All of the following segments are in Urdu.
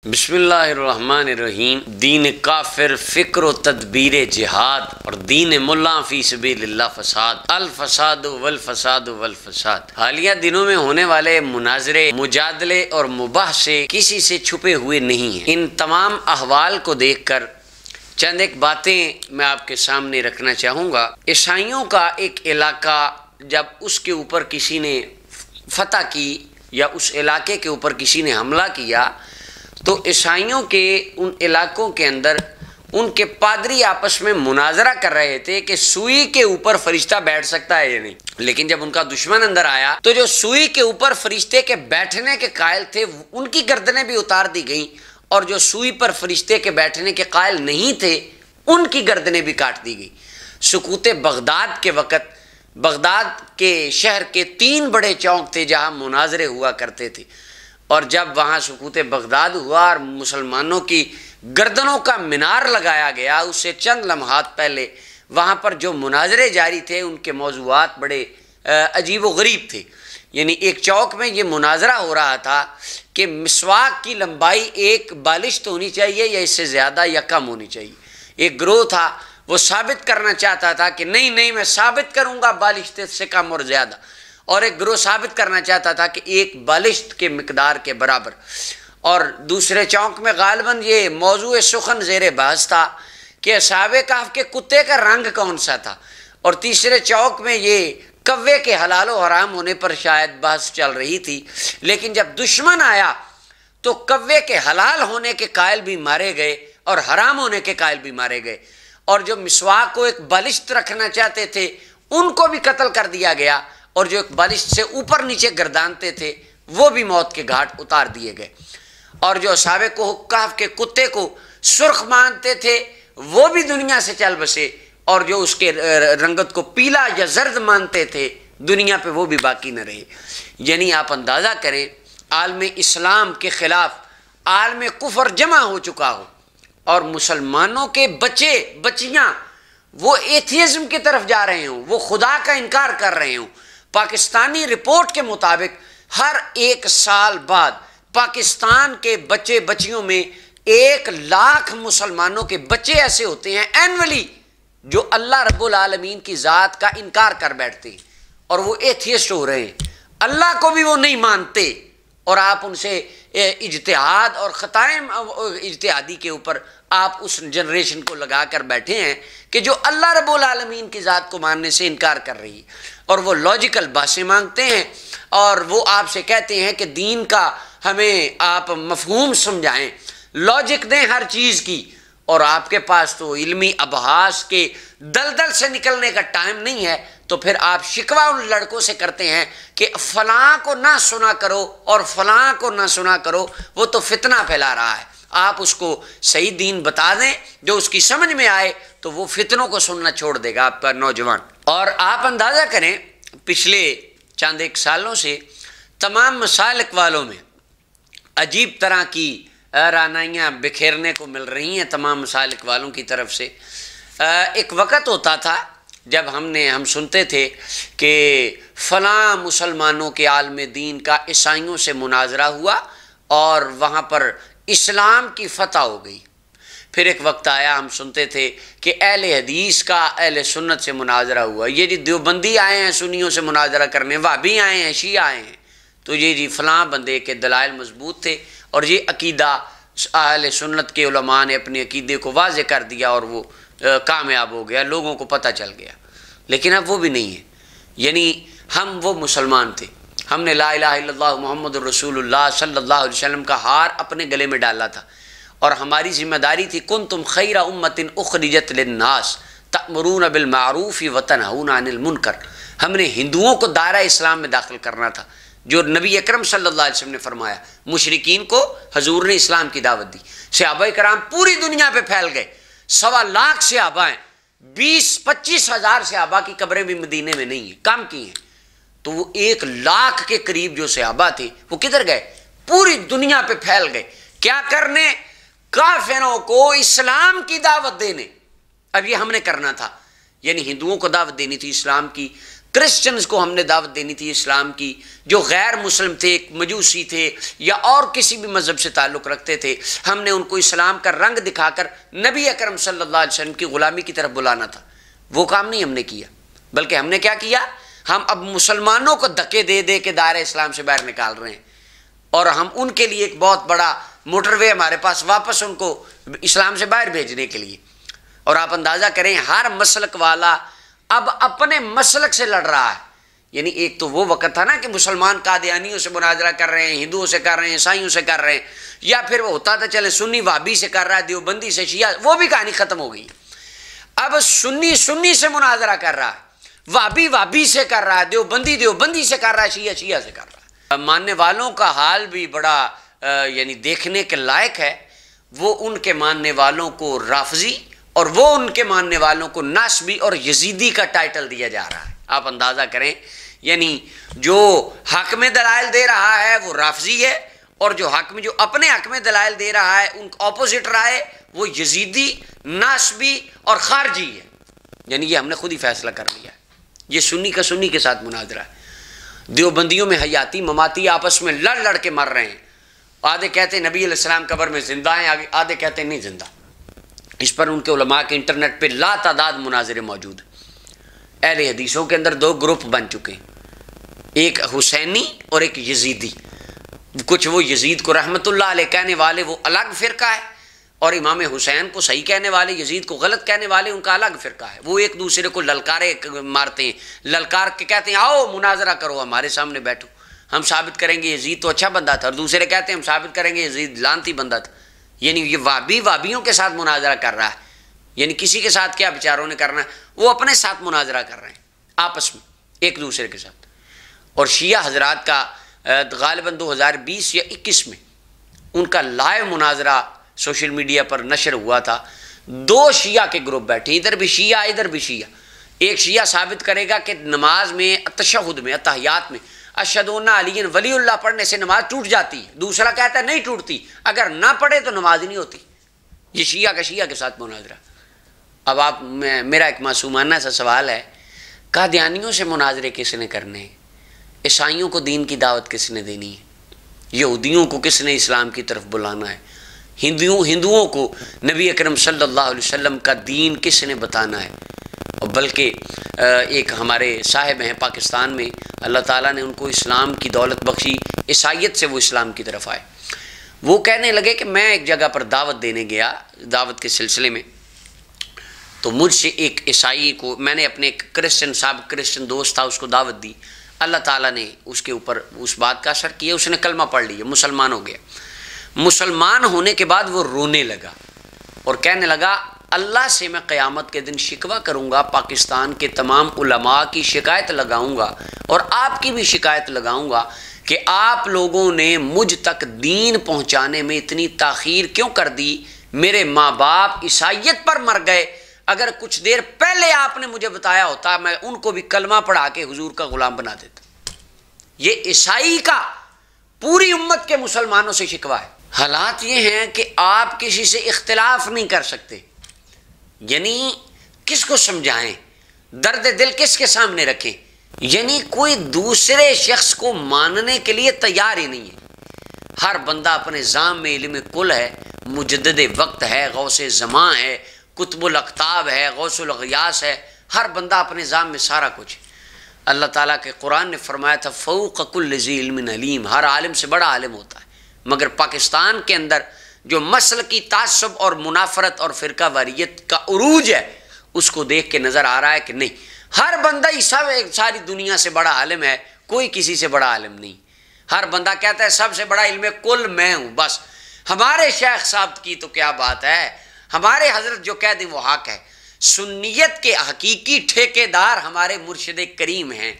بسم اللہ الرحمن الرحیم۔ دین کافر فکر و تدبیر جہاد اور دین ملا فی سبیل اللہ فساد، الفساد والفساد والفساد۔ حالیہ دنوں میں ہونے والے مناظرے، مجادلے اور مباحثے کسی سے چھپے ہوئے نہیں ہیں۔ ان تمام احوال کو دیکھ کر چند ایک باتیں میں آپ کے سامنے رکھنا چاہوں گا۔ عیسائیوں کا ایک علاقہ جب اس کے اوپر کسی نے فتح کی یا اس علاقے کے اوپر کسی نے حملہ کیا تو عیسائیوں کے ان علاقوں کے اندر ان کے پادری آپس میں مناظرہ کر رہے تھے کہ سوئی کے اوپر فرشتہ بیٹھ سکتا ہے یا نہیں۔ لیکن جب ان کا دشمن اندر آیا تو جو سوئی کے اوپر فرشتے کے بیٹھنے کے قائل تھے ان کی گردنیں بھی اتار دی گئیں، اور جو سوئی پر فرشتے کے بیٹھنے کے قائل نہیں تھے ان کی گردنیں بھی کاٹ دی گئی۔ سقوط بغداد کے وقت بغداد کے شہر کے 3 بڑے چوک تھے جہاں مناظرے ہوا کرتے تھے، اور جب وہاں سقوط بغداد ہوا اور مسلمانوں کی گردنوں کا مینار لگایا گیا، اس سے چند لمحات پہلے وہاں پر جو مناظرے جاری تھے ان کے موضوعات بڑے عجیب و غریب تھے۔ یعنی ایک چوک میں یہ مناظرہ ہو رہا تھا کہ مسواک کی لمبائی ایک بالشت ہونی چاہیے یا اس سے زیادہ یا کم ہونی چاہیے۔ ایک گروہ تھا وہ ثابت کرنا چاہتا تھا کہ نہیں میں ثابت کروں گا بالشت سے کم اور زیادہ، اور ایک گروہ ثابت کرنا چاہتا تھا کہ ایک بالشت کے مقدار کے برابر۔ اور دوسرے چوک میں غالباً یہ موضوع سخن زیر بحث تھا کہ اصحاب کہف کے کتے کا رنگ کون سا تھا، اور تیسرے چوک میں یہ کوے کے حلال و حرام ہونے پر شاید بحث چل رہی تھی۔ لیکن جب دشمن آیا تو کوے کے حلال ہونے کے قائل بھی مارے گئے اور حرام ہونے کے قائل بھی مارے گئے، اور جو مسواک کو ایک بالشت رکھنا چاہتے تھے ان کو بھی قتل کر دیا گیا، اور جو ایک بالشت سے اوپر نیچے گردانتے تھے وہ بھی موت کے گھاٹ اتار دیے گئے، اور جو اصحاب کہف کے کتے کو سرخ مانتے تھے وہ بھی دنیا سے چل بسے، اور جو اس کے رنگت کو پیلا یا زرد مانتے تھے دنیا پہ وہ بھی باقی نہ رہے۔ یعنی آپ اندازہ کریں عالم اسلام کے خلاف عالم کفر جمع ہو چکا ہو، اور مسلمانوں کے بچے بچیاں وہ ایتھیزم کی طرف جا رہے ہوں، وہ خدا کا انکار کر رہے ہوں۔ پاکستانی رپورٹ کے مطابق ہر 1 سال بعد پاکستان کے بچے بچیوں میں 1 لاکھ مسلمانوں کے بچے ایسے ہوتے ہیں اینولی جو اللہ رب العالمین کی ذات کا انکار کر بیٹھتے ہیں، اور وہ ایتھیسٹ ہو رہے ہیں، اللہ کو بھی وہ نہیں مانتے، اور آپ ان سے اجتہاد اور خطائیں اجتہادی کے اوپر آپ اس جنریشن کو لگا کر بیٹھے ہیں کہ جو اللہ رب العالمین کی ذات کو ماننے سے انکار کر رہی ہے، اور وہ لاجیکل باتیں مانگتے ہیں، اور وہ آپ سے کہتے ہیں کہ دین کا ہمیں آپ مفہوم سمجھائیں، لاجک دیں ہر چیز کی، اور آپ کے پاس تو علمی ابحاث کے دلدل سے نکلنے کا ٹائم نہیں ہے، تو پھر آپ شکوہ ان لڑکوں سے کرتے ہیں کہ فلاں کو نہ سنا کرو اور فلاں کو نہ سنا کرو، وہ تو فتنہ پھیلا رہا ہے۔ آپ اس کو صحیح دین بتا دیں جو اس کی سمجھ میں آئے تو وہ فتنوں کو سننا چھوڑ دے گا آپ کا نوجوان۔ اور آپ اندازہ کریں پچھلے چند ایک سالوں سے تمام مسالک والوں میں عجیب طرح کی رانائیاں بکھیرنے کو مل رہی ہیں تمام مسالک والوں کی طرف سے۔ ایک وقت ہوتا تھا جب ہم سنتے تھے کہ فلاں مسلمانوں کے عالم دین کا عیسائیوں سے مناظرہ ہوا اور وہاں پر اسلام کی فتح ہو گئی۔ پھر ایک وقت آیا ہم سنتے تھے کہ اہل حدیث کا اہل سنت سے مناظرہ ہوا، یہ جی دیوبندی آئے ہیں سنیوں سے مناظرہ کرنے، وہابی آئے ہیں، شیعہ آئے ہیں، تو یہ جی فلاں بندے کے دلائل مضبوط تھے، اور یہ عقیدہ اہل سنت کے علماء نے اپنے عقیدے کو واضح کر دیا اور وہ کامیاب ہو گیا، لوگوں کو پتہ چل گیا۔ لیکن اب وہ بھی نہیں ہے۔ یعنی ہم وہ مسلمان تھے، ہم نے لا الہ الا اللہ محمد الرسول اللہ صلی اللہ علیہ وسلم کا ہار اپنے گلے میں ڈالا تھا، اور ہماری ذمہ داری تھی کنتم خیر امۃ اخرجت للناس تأمرون بالمعروف وتنہون عن المنکر۔ ہم نے ہندوؤں کو دائرہ اسلام میں داخل کرنا تھا، جو نبی اکرم صلی اللہ علیہ وسلم نے فرمایا۔ مشرکین کو حضور نے اسلام کی دعوت دی، صحابہ کرام پوری دنیا پہ پھیل گئے، 1.25 لاکھ صحابہ ہیں، 20-25 ہزار صحابہ کی قبریں بھی مدینے میں نہیں ہیں، کم کی ہیں، تو وہ 1 لاکھ کے قریب جو صحابہ تھے وہ کدھر گئے؟ پوری دنیا پہ پھیل گئے، کیا کرنے؟ کافروں کو اسلام کی دعوت دینے۔ اب یہ ہم نے کرنا تھا، یعنی ہندوؤں کو دعوت دینی تھی اسلام کی، کرسچنز کو ہم نے دعوت دینی تھی اسلام کی، جو غیر مسلم تھے، مجوسی تھے یا اور کسی بھی مذہب سے تعلق رکھتے تھے، ہم نے ان کو اسلام کا رنگ دکھا کر نبی اکرم صلی اللہ علیہ وسلم کی غلامی کی طرف بلانا تھا۔ وہ کام نہیں ہم نے کیا، بلکہ ہم نے کیا کیا، ہم اب مسلمانوں کو دھکے دے دے کے دائرہ اسلام سے باہر نکال رہے ہیں، اور ہم ان کے لیے ایک بہت بڑا موٹر وے ہمارے پاس واپس ان کو اسلام سے باہر بھیجنے کے لیے۔ اور آپ اندازہ کریں ہر مسلک والا اب اپنے مسلک سے لڑ رہا ہے۔ یعنی ایک تو وہ وقت تھا نا کہ مسلمان قادیانیوں سے مناظرہ کر رہے ہیں، ہندوؤں سے کر رہے ہیں، عیسائیوں سے کر رہے ہیں، یا پھر وہ ہوتا تھا چلے سنی وہابی سے کر رہا ہے، دیوبندی سے شیعہ، وہ بھی کہانی ختم ہو گئی۔ اب سنی سنی سے مناظرہ کر رہا ہے، وہابی وہابی سے کر رہا ہے، دیوبندی دیوبندی سے کر رہا ہے، شیعہ شیعہ سے کر رہا ہے۔ ماننے والوں کا حال بھی بڑا یعنی دیکھنے کے لائق ہے۔ وہ ان کے ماننے والوں کو رافضی اور وہ ان کے ماننے والوں کو ناسبی اور یزیدی کا ٹائٹل دیا جا رہا ہے۔ آپ اندازہ کریں، یعنی جو حق میں دلائل دے رہا ہے وہ رافضی ہے، اور جو اپنے حق میں دلائل دے رہا ہے ان اپوزٹ رائے وہ یزیدی، ناسبی اور خارجی ہے۔ یعنی یہ ہم نے خود ہی فیصلہ کر لیا ہے۔ یہ سنی کا سنی کے ساتھ مناظرہ ہے۔ دیوبندیوں میں حیاتی مماتی آپس میں لڑ لڑ کے مر رہے ہیں۔ آدھے کہتے ہیں نبی علیہ السلام قبر میں زندہ ہیں، آدھے کہتے ہیں نہیں زندہ۔ اس پر ان کے علماء کے انٹرنیٹ پہ لا تعداد مناظرے موجود ہیں۔ اہل حدیثوں کے اندر دو گروپ بن چکے ہیں، ایک حسینی اور ایک یزیدی۔ کچھ وہ یزید کو رحمت اللہ علیہ کہنے والے وہ الگ فرقہ ہے، اور امام حسین کو صحیح کہنے والے، یزید کو غلط کہنے والے ان کا الگ فرقہ ہے۔ وہ ایک دوسرے کو للکارے مارتے ہیں، للکار کے کہتے ہیں آؤ مناظرہ کرو، ہمارے سامنے بیٹھو، ہم ثابت کریں گے یزید تو اچھا بندہ تھا، اور دوسرے کہتے ہیں ہم ثابت کریں گے یزید لعنتی بندہ تھا۔ یعنی یہ وابیوں کے ساتھ مناظرہ کر رہا ہے، یعنی کسی کے ساتھ کیا بیچاروں نے کرنا ہے، وہ اپنے ساتھ مناظرہ کر رہے ہیں آپس میں ایک دوسرے کے ساتھ۔ اور شیعہ حضرات کا غالباً 2020 یا 21 میں ان کا لائیو مناظرہ سوشل میڈیا پر نشر ہوا تھا۔ دو شیعہ کے گروپ بیٹھے، ادھر بھی شیعہ ادھر بھی شیعہ۔ ایک شیعہ ثابت کرے گا کہ نماز میں تشہد میں اتحیات میں اشہد ان علی ولی اللہ پڑھنے سے نماز ٹوٹ جاتی ہے، دوسرا کہتا ہے نہیں ٹوٹتی، اگر نہ پڑھے تو نماز ہی نہیں ہوتی۔ یہ شیعہ کا شیعہ کے ساتھ مناظرہ۔ اب آپ میرا ایک معصومانہ سا سوال ہے، قادیانیوں سے مناظرے کس نے کرنے ہیں؟ عیسائیوں کو دین کی دعوت کس نے دینی ہے؟ یہودیوں کو کس نے اسلام کی طرف بلانا ہے؟ ہندوؤں کو نبی اکرم صلی اللہ علیہ وسلم کا دین کس نے بتانا ہے؟ اور بلکہ ایک ہمارے صاحب ہیں پاکستان میں، اللہ تعالیٰ نے ان کو اسلام کی دولت بخشی، عیسائیت سے وہ اسلام کی طرف آئے۔ وہ کہنے لگے کہ میں ایک جگہ پر دعوت دینے گیا، دعوت کے سلسلے میں، تو مجھ سے ایک عیسائی کو، میں نے اپنے ایک کرسچن دوست تھا، اس کو دعوت دی، اللہ تعالیٰ نے اس کے اوپر اس بات کا اثر کیا، اس نے کلمہ پڑھ لیا، مسلمان ہو گیا۔ مسلمان ہونے کے بعد وہ رونے لگا اور کہنے لگا اللہ سے میں قیامت کے دن شکوہ کروں گا، پاکستان کے تمام علماء کی شکایت لگاؤں گا اور آپ کی بھی شکایت لگاؤں گا کہ آپ لوگوں نے مجھ تک دین پہنچانے میں اتنی تاخیر کیوں کر دی؟ میرے ماں باپ عیسائیت پر مر گئے، اگر کچھ دیر پہلے آپ نے مجھے بتایا ہوتا میں ان کو بھی کلمہ پڑھا کے حضور کا غلام بنا دیتا۔ یہ عیسائی کا پوری امت کے مسلمانوں سے شکوہ ہے۔ حالات یہ ہیں کہ آپ کسی سے اختلاف نہیں کر سکتے، یعنی کس کو سمجھائیں، درد دل کس کے سامنے رکھیں، یعنی کوئی دوسرے شخص کو ماننے کے لیے تیار ہی نہیں ہے۔ ہر بندہ اپنے ذام میں علم کل ہے، مجدد وقت ہے، غوث زمان ہے، قطب الاقطاب ہے، غوث الاغیاث ہے، ہر بندہ اپنے ذام میں سارا کچھ۔ اللہ تعالیٰ کے قرآن نے فرمایا تھا فوق کل ذی علم علیم، ہر عالم سے بڑا عالم ہوتا ہے۔ مگر پاکستان کے اندر جو مسلکی تعصب اور منافرت اور فرقہ واریت کا عروج ہے، اس کو دیکھ کے نظر آ رہا ہے کہ نہیں، ہر بندہ ہی ساری دنیا سے بڑا عالم ہے، کوئی کسی سے بڑا عالم نہیں۔ ہر بندہ کہتا ہے سب سے بڑا علم کل میں ہوں، بس ہمارے شیخ صاحب کی تو کیا بات ہے، ہمارے حضرت جو کہہ دیں وہ حق ہے۔ سنیت کے حقیقی ٹھیکیدار ہمارے مرشد کریم ہیں،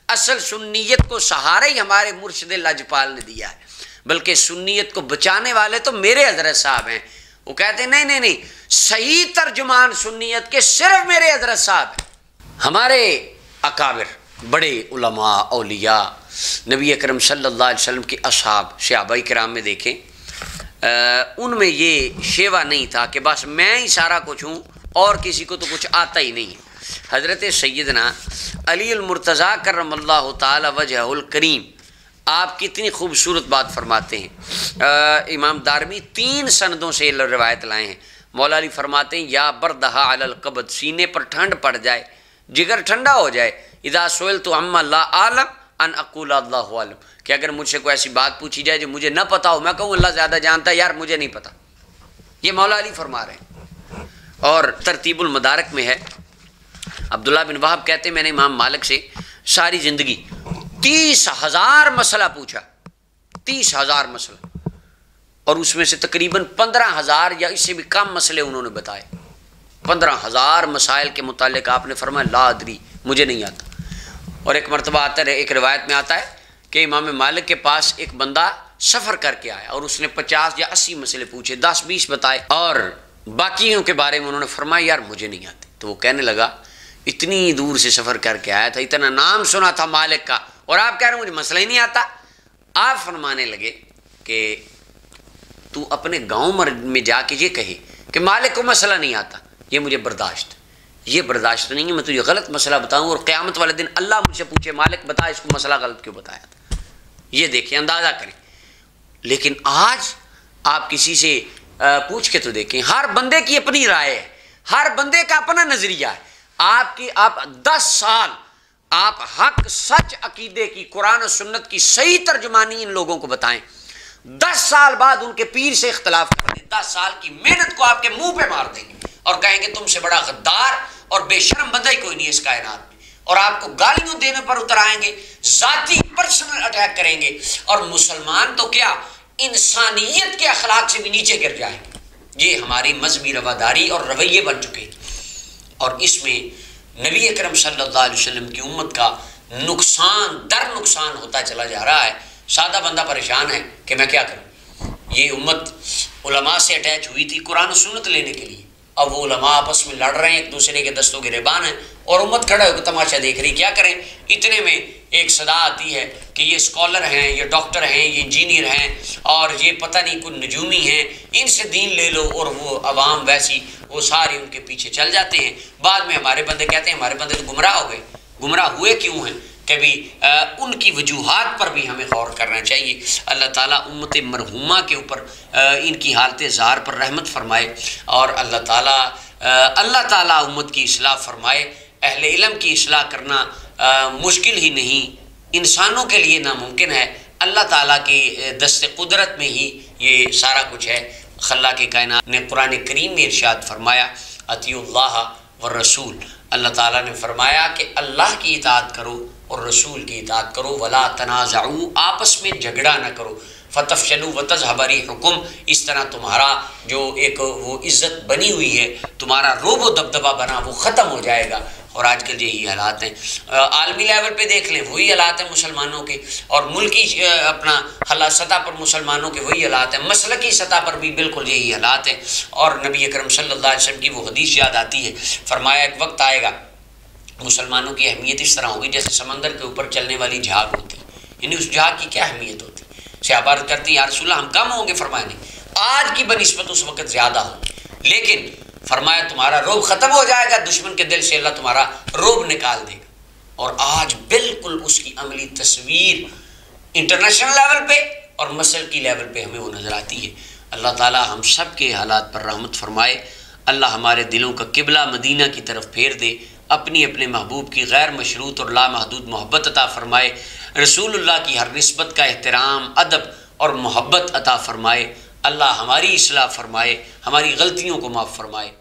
اصل سنیت کو سہارا ہی ہمارے مرشد لاجپال نے دیا ہے، بلکہ سنیت کو بچانے والے تو میرے حضرت صاحب ہیں۔ وہ کہتے ہیں نہیں، صحیح ترجمان سنیت کے صرف میرے حضرت صاحب ہیں۔ ہمارے اکابر بڑے علماء اولیاء نبی اکرم صلی اللہ علیہ وسلم کے اصحاب صحابہ کرام میں دیکھیں، ان میں یہ شیوا نہیں تھا کہ بس میں ہی سارا کچھ ہوں اور کسی کو تو کچھ آتا ہی نہیں ہے۔ حضرت سیدنا علی المرتضیٰ کرم اللہ تعالی وجہ الکریم آپ کتنی خوبصورت بات فرماتے ہیں۔ امام دارمی 3 سندوں سے روایت لائے ہیں۔ مولا علی فرماتے ہیں یا بردہا علی القبض، سینے پر ٹھنڈ پڑ جائے، جگر ٹھنڈا ہو جائے، اذا سئلت عما لا اعلم ان اقول اللہ عالم، کہ اگر مجھ سے کوئی ایسی بات پوچھی جائے جو مجھے نہ پتا ہو، میں کہوں اللہ زیادہ جانتا ہے، یار مجھے نہیں پتا۔ یہ مولا علی فرما رہے ہیں۔ اور ترتیب المدارک میں ہے، عبداللہ بن وہب کہتے ہیں میں نے امام مالک سے ساری زندگی 30,000 مسئلہ پوچھا، 30,000 مسئلہ، اور اس میں سے تقریباً 15,000 یا اس سے بھی کم مسئلے انہوں نے بتائے۔ 15,000 مسائل کے متعلق آپ نے فرمایا لا ادری، مجھے نہیں آتا۔ اور ایک مرتبہ آتا ہے، ایک روایت میں آتا ہے کہ امام مالک کے پاس ایک بندہ سفر کر کے آیا اور اس نے 50 یا 80 مسئلے پوچھے، 10-20 بتائے، اور باقیوں کے بارے میں انہوں نے فرمایا یار مجھے نہیں آتے۔ تو وہ کہنے لگا اتنی دور سے سفر کر کے آیا تھا، اتنا نام سنا تھا مالک کا، اور آپ کہہ رہے ہیں مجھے مسئلہ ہی نہیں آتا۔ آپ فرمانے لگے کہ تو اپنے گاؤں میں جا کے یہ کہے کہ مالک کو مسئلہ نہیں آتا، یہ مجھے برداشت نہیں ہے، میں تجھے غلط مسئلہ بتاؤں اور قیامت والے دن اللہ مجھ سے پوچھے مالک بتا اس کو مسئلہ غلط کیوں بتایا تھا۔ یہ دیکھیں، اندازہ کریں۔ لیکن آج آپ کسی سے پوچھ کے تو دیکھیں، ہر بندے کی اپنی رائے ہے، ہر بندے کا اپنا نظریہ ہے۔ آپ 10 سال آپ حق سچ عقیدے کی، قرآن و سنت کی صحیح ترجمانی ان لوگوں کو بتائیں، 10 سال بعد ان کے پیر سے اختلاف کر دیں، 10 سال کی محنت کو آپ کے منہ پہ مار دیں گے اور کہیں گے تم سے بڑا غدار اور بے شرم بندہ ہی کوئی نہیں اس کائنات میں، اور آپ کو گالیوں دینے پر اتر آئیں گے، ذاتی پرسنل اٹیک کریں گے، اور مسلمان تو کیا انسانیت کے اخلاق سے بھی نیچے گر جائیں گے۔ یہ ہماری مذہبی رواداری اور رویے بن چکے ہیں، اور اس میں نبی اکرم صلی اللہ علیہ وسلم کی امت کا نقصان در نقصان ہوتا چلا جا رہا ہے۔ سادہ بندہ پریشان ہے کہ میں کیا کروں۔ یہ امت علماء سے اٹیچ ہوئی تھی قرآن و سنت لینے کے لیے، اب وہ علماء آپس میں لڑ رہے ہیں، ایک دوسرے کے دستوں گریبان ہیں، اور امت کھڑا ہو کے تماشا دیکھ رہی، کیا کریں۔ اتنے میں ایک صدا آتی ہے کہ یہ اسکالر ہیں، یہ ڈاکٹر ہیں، یہ انجینئر ہیں، اور یہ پتہ نہیں کوئی نجومی ہیں، ان سے دین لے لو، اور وہ عوام ویسی وہ سارے ان کے پیچھے چل جاتے ہیں۔ بعد میں ہمارے بندے کہتے ہیں ہمارے بندے تو گمراہ ہو گئے۔ گمراہ ہوئے کیوں ہیں؟ کبھی ان کی وجوہات پر بھی ہمیں غور کرنا چاہیے۔ اللہ تعالیٰ امت مرحومہ کے اوپر ان کی حالت زار پر رحمت فرمائے، اور اللہ تعالیٰ امت کی اصلاح فرمائے۔ اہل علم کی اصلاح کرنا مشکل ہی نہیں، انسانوں کے لیے ناممکن ہے، اللہ تعالیٰ کی دست قدرت میں ہی یہ سارا کچھ ہے۔ خلاق کائنات نے قرآن کریم میں ارشاد فرمایا اطیعوا اللہ والرسول، اللہ تعالیٰ نے فرمایا کہ اللہ کی اطاعت کرو اور رسول کی اطاعت کرو، ولا تنازعوا، آپس میں جھگڑا نہ کرو، فتفشلوا وتذهب ريحكم، اس طرح تمہارا جو ایک وہ عزت بنی ہوئی ہے، تمہارا روب و دبدبہ بنا، وہ ختم ہو جائے گا۔ اور آج کل یہی حالات ہیں، عالمی لیول پہ دیکھ لیں وہی حالات ہیں مسلمانوں کے، اور ملکی اپنا سطح پر مسلمانوں کے وہی حالات ہیں، مسلکی سطح پر بھی بالکل یہی حالات ہیں۔ اور نبی اکرم صلی اللہ علیہ وسلم کی وہ حدیث یاد آتی ہے، فرمایا ایک وقت آئے گا مسلمانوں کی اہمیت اس طرح ہوگی جیسے سمندر کے اوپر چلنے والی جھاگ ہوتی، یعنی اس جھاگ کی کیا اہمیت ہوتی۔ صحابہ عرض کرتی ہیں یا رسول اللہ ہم کم ہوں گے، فرمایا نہیں، آج کی بنسبت اس وقت زیادہ ہوں، لیکن فرمایا تمہارا روب ختم ہو جائے گا، دشمن کے دل سے اللہ تمہارا روب نکال دے گا۔ اور آج بالکل اس کی عملی تصویر انٹرنیشنل لیول پہ اور مسلکی لیول پہ ہمیں وہ نظر آتی ہے۔ اللہ تعالی ہم سب کے حالات پر رحمت فرمائے، اللہ ہمارے دلوں کا قبلہ مدینہ کی طرف پھیر دے، اپنے محبوب کی غیر مشروط اور لامحدود محبت عطا فرمائے، رسول اللہ کی ہر نسبت کا احترام، ادب اور محبت عطا فرمائے، اللہ ہماری اصلاح فرمائے، ہماری غلطیوں کو معاف فرمائے۔